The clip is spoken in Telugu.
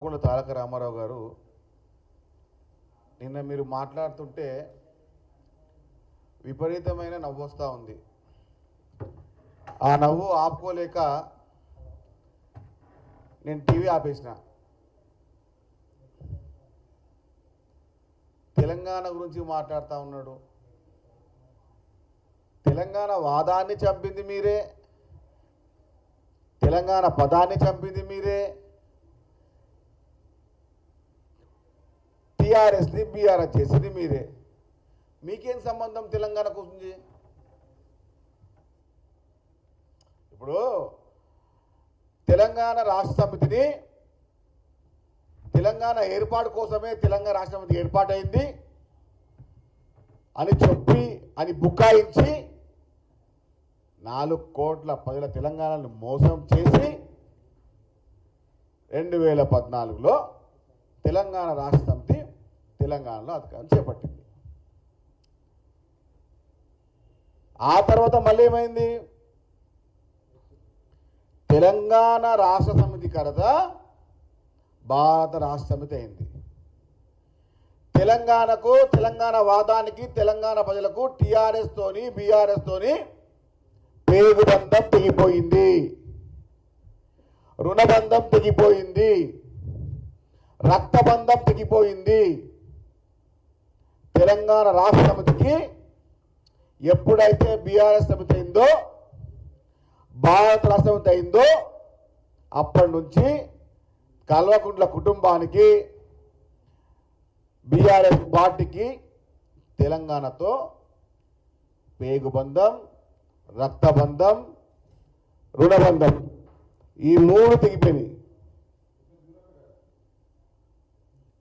కొండ తారక రామారావు గారు నిన్న మీరు మాట్లాడుతుంటే విపరీతమైన నవ్వు వస్తూ ఉంది. ఆ నవ్వు ఆపుకోలేక నేను టీవీ ఆపేసిన. తెలంగాణ గురించి మాట్లాడుతూ ఉన్నాడు. తెలంగాణ వాదాన్ని చంపింది మీరే, తెలంగాణ పదాన్ని చంపింది మీరే, టీఆర్ఎస్ని బీఆర్ఎస్ చేసింది మీరే. మీకేం సంబంధం తెలంగాణకు ఉంది? ఇప్పుడు తెలంగాణ రాష్ట్ర సమితిని తెలంగాణ ఏర్పాటు కోసమే తెలంగాణ రాష్ట్ర సమితి ఏర్పాటైంది అని చెప్పి అని బుకాయించి 4 కోట్ల ప్రజల తెలంగాణను మోసం చేసి 2014లో తెలంగాణ రాష్ట్ర సమితి తెలంగాణలో అధికారం చేపట్టింది. ఆ తర్వాత మళ్ళీ ఏమైంది? తెలంగాణ రాష్ట్ర సమితి కరత భారత రాష్ట్ర సమితి అయింది. తెలంగాణకు, తెలంగాణ వాదానికి, తెలంగాణ ప్రజలకు టీఆర్ఎస్ తోని బీఆర్ఎస్ తోని పేగుబంధం తెగిపోయింది, రుణబంధం తెగిపోయింది, రక్తబంధం తెగిపోయింది. తెలంగాణ రాష్ట్ర సమితికి ఎప్పుడైతే బీఆర్ఎస్ సమితి అయిందో, భారత రాష్ట్ర సమితి అయిందో, అప్పటి నుంచి కల్వకుంట్ల కుటుంబానికి, బీఆర్ఎస్ పార్టీకి తెలంగాణతో పేగుబంధం, రక్తబంధం, రుణబంధం ఈ 3 తెగిపోయినాయి.